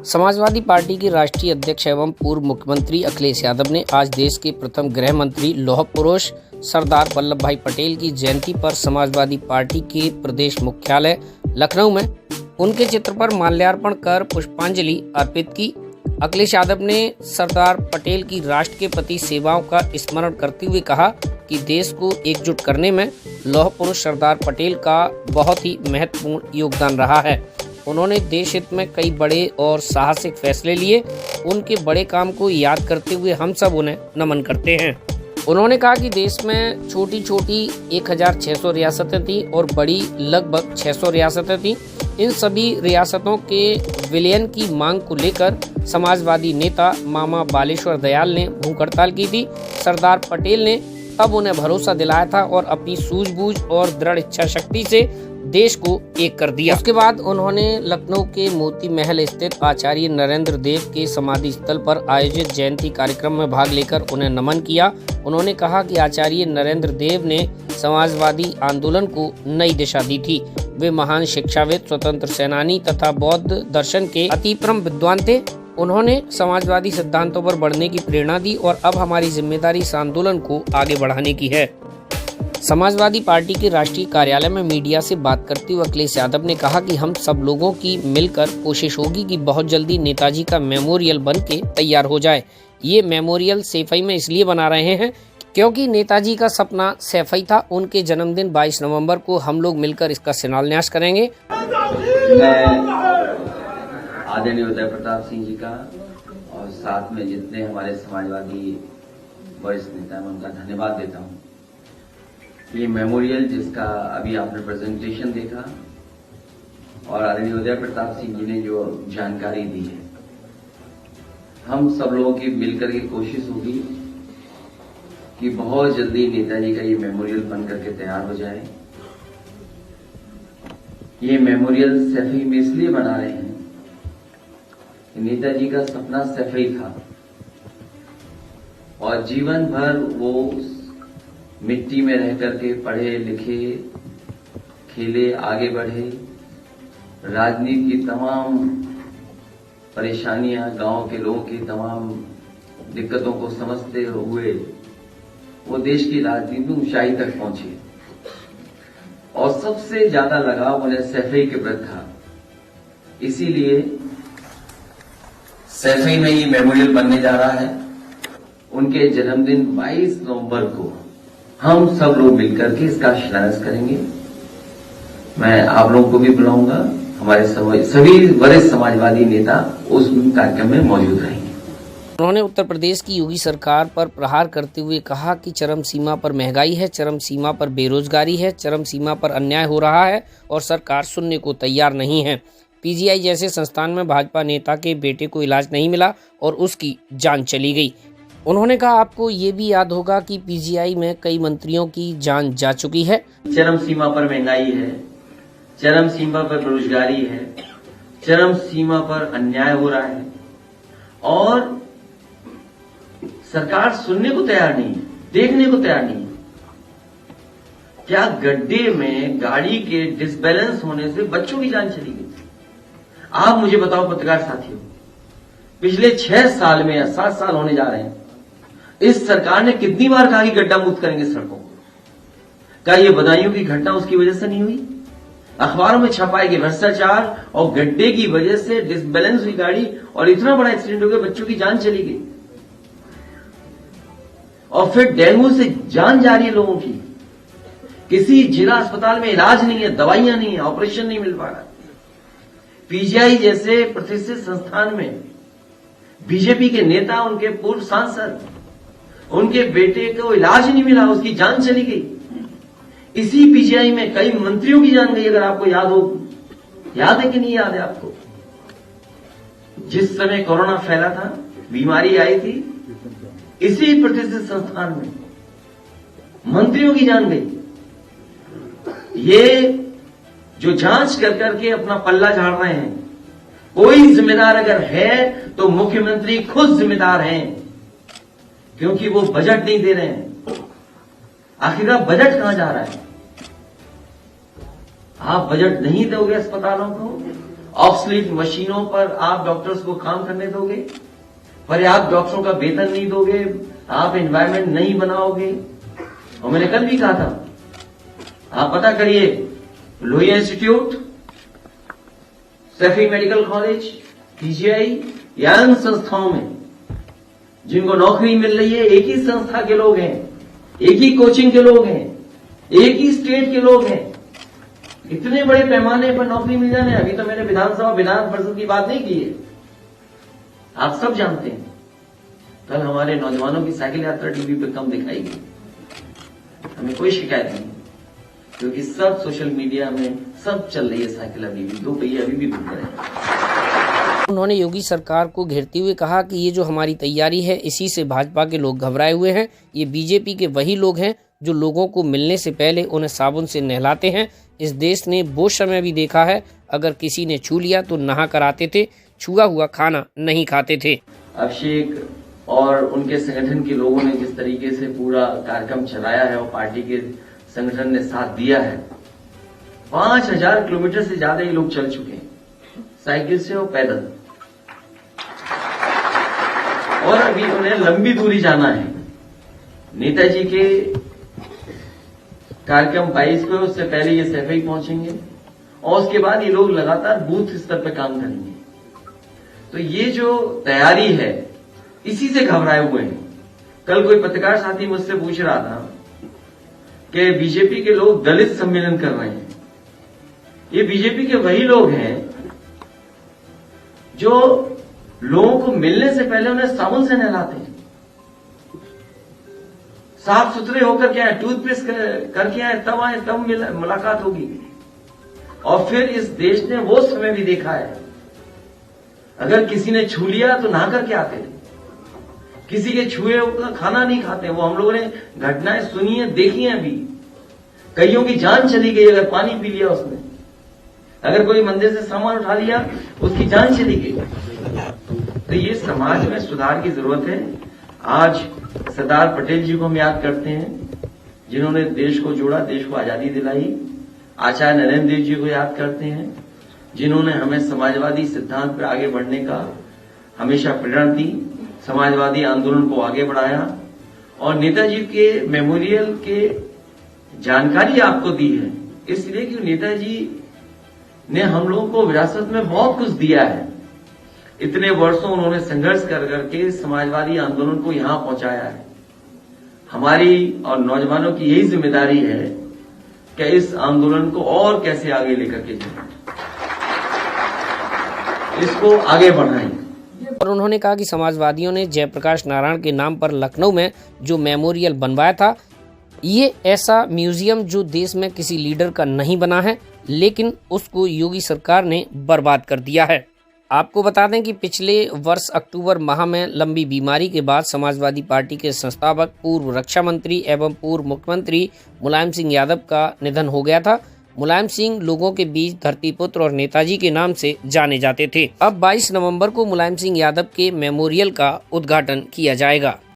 Samajwadi party के राष्ट्रीय अध्यक्ष एवं पूर्व मुख्यमंत्री अखिलेश यादव ने आज देश के प्रथम गृह मंत्री लौह पुरुष सरदार वल्लभ भाई पटेल की जयंती पर समाजवादी पार्टी के प्रदेश मुख्यालय लखनऊ में उनके चित्र पर माल्यार्पण कर पुष्पांजलि अर्पित की। अखिलेश यादव ने सरदार पटेल की राष्ट्र के प्रति सेवाओं का स्मरण करते हुए कहा कि देश को एकजुट करने में लौह पुरुष सरदार पटेल का बहुत ही महत्वपूर्ण योगदान रहा है। उन्होंने देश हित में कई बड़े और साहसिक फैसले लिए। उनके बड़े काम को याद करते हुए हम सब उन्हें नमन करते हैं। उन्होंने कहा कि देश में छोटी छोटी 1600 रियासतें थीं और बड़ी लगभग 600 रियासतें थीं। इन सभी रियासतों के विलयन की मांग को लेकर समाजवादी नेता मामा बालेश्वर दयाल ने भूख हड़ताल की थी। सरदार पटेल ने तब उन्हें भरोसा दिलाया था और अपनी सूझबूझ और दृढ़ इच्छा शक्ति से देश को एक कर दिया। उसके बाद उन्होंने लखनऊ के मोती महल स्थित आचार्य नरेंद्र देव के समाधि स्थल पर आयोजित जयंती कार्यक्रम में भाग लेकर उन्हें नमन किया। उन्होंने कहा कि आचार्य नरेंद्र देव ने समाजवादी आंदोलन को नई दिशा दी थी। वे महान शिक्षाविद, स्वतंत्र सेनानी तथा बौद्ध दर्शन के अतिपरम विद्वान थे। उन्होंने समाजवादी सिद्धांतों पर बढ़ने की प्रेरणा दी और अब हमारी जिम्मेदारी इस आंदोलन को आगे बढ़ाने की है। समाजवादी पार्टी के राष्ट्रीय कार्यालय में मीडिया से बात करते हुए अखिलेश यादव ने कहा कि हम सब लोगों की मिलकर कोशिश होगी कि बहुत जल्दी नेताजी का मेमोरियल बन के तैयार हो जाए। ये मेमोरियल सैफई में इसलिए बना रहे हैं क्योंकि नेताजी का सपना सैफई था। उनके जन्मदिन 22 नवंबर को हम लोग मिलकर इसका शिलान्यास करेंगे। मैं आदरणीय उदय प्रताप सिंह जी का और साथ में जितने हमारे समाजवादी वरिष्ठ नेता हैं उनका धन्यवाद देता हूं। ये मेमोरियल जिसका अभी आपने प्रेजेंटेशन देखा और आदरणीय उदय प्रताप सिंह जी ने जो जानकारी दी है, हम सब लोगों की मिलकर के कोशिश होगी कि बहुत जल्दी नेताजी का ये मेमोरियल बन करके तैयार हो जाए। ये मेमोरियल सैफई में इसलिए बना रहे हैं कि नेताजी का सपना सैफई था और जीवन भर वो मिट्टी में रह करके पढ़े लिखे, खेले, आगे बढ़े, राजनीति की तमाम परेशानियां, गांव के लोगों की तमाम दिक्कतों को समझते हुए वो देश की राजनीति में ऊंचाई तक पहुंचे और सबसे ज्यादा लगाव उन्हें सैफई के प्रति था। इसीलिए सैफई में ये मेमोरियल बनने जा रहा है। उनके जन्मदिन 22 नवंबर को हम सब लोग मिलकर के इसका शिलान्यास करेंगे। मैं आप लोगों को भी बुलाऊंगा। हमारे सभी वरिष्ठ समाजवादी नेता उस कार्यक्रम में मौजूद रहेंगे। उन्होंने उत्तर प्रदेश की योगी सरकार पर प्रहार करते हुए कहा कि चरम सीमा पर महंगाई है, चरम सीमा पर बेरोजगारी है, चरम सीमा पर अन्याय हो रहा है और सरकार सुनने को तैयार नहीं है। पीजीआई जैसे संस्थान में भाजपा नेता के बेटे को इलाज नहीं मिला और उसकी जान चली गई। उन्होंने कहा आपको ये भी याद होगा कि पीजीआई में कई मंत्रियों की जान जा चुकी है। चरम सीमा पर महंगाई है, चरम सीमा पर बेरोजगारी है, चरम सीमा पर अन्याय हो रहा है और सरकार सुनने को तैयार नहीं है, देखने को तैयार नहीं है। क्या गड्ढे में गाड़ी के डिसबैलेंस होने से बच्चों की जान चली गई? आप मुझे बताओ पत्रकार साथियों, पिछले 6 साल में या 7 साल होने जा रहे हैं, इस सरकार ने कितनी बार कहा कि गड्ढा मुक्त करेंगे सड़कों को? क्या ये बदायूं की घटना उसकी वजह से नहीं हुई? अखबारों में छपा है कि भ्रष्टाचार और गड्ढे की वजह से डिसबैलेंस हुई गाड़ी और इतना बड़ा एक्सीडेंट हो गया, बच्चों की जान चली गई। और फिर डेंगू से जान जा रही है लोगों की। किसी जिला अस्पताल में इलाज नहीं है, दवाइयां नहीं है, ऑपरेशन नहीं मिल पा रहा। पीजीआई जैसे प्रतिष्ठित संस्थान में बीजेपी के नेता, उनके पूर्व सांसद, उनके बेटे को इलाज नहीं मिला, उसकी जान चली गई। इसी पीजीआई में कई मंत्रियों की जान गई। अगर आपको याद हो, याद है कि नहीं याद है आपको? जिस समय कोरोना फैला था, बीमारी आई थी, इसी प्रतिष्ठित संस्थान में मंत्रियों की जान गई। ये जो जांच कर करके अपना पल्ला झाड़ रहे हैं, कोई जिम्मेदार अगर है तो मुख्यमंत्री खुद जिम्मेदार हैं, क्योंकि वो बजट नहीं दे रहे हैं। आखिरकार बजट कहां जा रहा है? आप बजट नहीं दोगे अस्पतालों को ऑब्सलीट मशीनों पर आप डॉक्टर्स को काम करने दोगे? पर्याप्त डॉक्टरों का वेतन नहीं दोगे? आप एनवायरमेंट नहीं बनाओगे? और मैंने कल भी कहा था, आप पता करिए, Lohia institute, Saifai medical college, PGI या अन्य संस्थाओं में जिनको नौकरी मिल रही है, एक ही संस्था के लोग हैं, एक ही कोचिंग के लोग हैं, एक ही स्टेट के लोग हैं। इतने बड़े पैमाने पर नौकरी मिल जाने, अभी तो मैंने विधानसभा विधान परिषद की बात नहीं की है, आप सब जानते हैं। कल हमारे नौजवानों की साइकिल यात्रा टीवी पर कम दिखाई गई, हमें कोई शिकायत नहीं, क्योंकि सब सोशल मीडिया में सब चल रही है साइकिल, अभी भी 2 पहिए अभी भी घूम रहे हैं। उन्होंने योगी सरकार को घेरते हुए कहा कि ये जो हमारी तैयारी है, इसी से भाजपा के लोग घबराए हुए हैं। ये बीजेपी के वही लोग हैं जो लोगों को मिलने से पहले उन्हें साबुन से नहलाते हैं। इस देश ने वो समय भी देखा है, अगर किसी ने छू लिया तो नहा कर आते थे, छुआ हुआ खाना नहीं खाते थे। अभिषेक और उनके संगठन के लोगों ने जिस तरीके से पूरा कार्यक्रम चलाया है और पार्टी के संगठन ने साथ दिया है, 5000 किलोमीटर से ज्यादा ये लोग चल चुके हैं, साइकिल से और पैदल, और अभी उन्हें लंबी दूरी जाना है। नेताजी के कार्यक्रम 22 को, उससे पहले ये सैफई पहुंचेंगे और उसके बाद ये लोग लगातार बूथ स्तर पर काम करेंगे। तो ये जो तैयारी है, इसी से घबराए हुए हैं। कल कोई पत्रकार साथी मुझसे पूछ रहा था कि बीजेपी के लोग दलित सम्मेलन कर रहे हैं। ये बीजेपी के वही लोग हैं जो लोगों को मिलने से पहले उन्हें साबुन से नहलाते हैं, साफ सुथरे होकर के आए, टूथपेस्ट करके आए, तब आए, तब मुलाकात होगी। और फिर इस देश ने वो समय भी देखा है, अगर किसी ने छू लिया तो नहा करके आते थे, किसी के छुए का खाना नहीं खाते। वो हम लोगों ने घटनाएं सुनी है, देखी है। अभी कईयों की जान चली गई अगर पानी पी लिया उसने, अगर कोई मंदिर से सामान उठा लिया उसकी जान चली गई। तो ये समाज में सुधार की जरूरत है। आज सरदार पटेल जी को हम याद करते हैं, जिन्होंने देश को जोड़ा, देश को आजादी दिलाई। आचार्य नरेंद्र देव जी को याद करते हैं, जिन्होंने हमें समाजवादी सिद्धांत पर आगे बढ़ने का हमेशा प्रेरणा दी, समाजवादी आंदोलन को आगे बढ़ाया। और नेताजी के मेमोरियल के जानकारी आपको दी है, इसलिए कि नेताजी ने हम लोगों को विरासत में बहुत कुछ दिया है। इतने वर्षों उन्होंने संघर्ष कर करके समाजवादी आंदोलन को यहां पहुंचाया है। हमारी और नौजवानों की यही जिम्मेदारी है कि इस आंदोलन को और कैसे आगे लेकर के जाएं, इसको आगे बढ़ाएं। और उन्होंने कहा कि समाजवादियों ने जयप्रकाश नारायण के नाम पर लखनऊ में जो मेमोरियल बनवाया था, ये ऐसा म्यूजियम जो देश में किसी लीडर का नहीं बना है, लेकिन उसको योगी सरकार ने बर्बाद कर दिया है। आपको बता दें कि पिछले वर्ष अक्टूबर माह में लंबी बीमारी के बाद समाजवादी पार्टी के संस्थापक, पूर्व रक्षा मंत्री एवं पूर्व मुख्यमंत्री मुलायम सिंह यादव का निधन हो गया था। मुलायम सिंह लोगों के बीच धरतीपुत्र और नेताजी के नाम से जाने जाते थे। अब 22 नवंबर को मुलायम सिंह यादव के मेमोरियल का उद्घाटन किया जाएगा।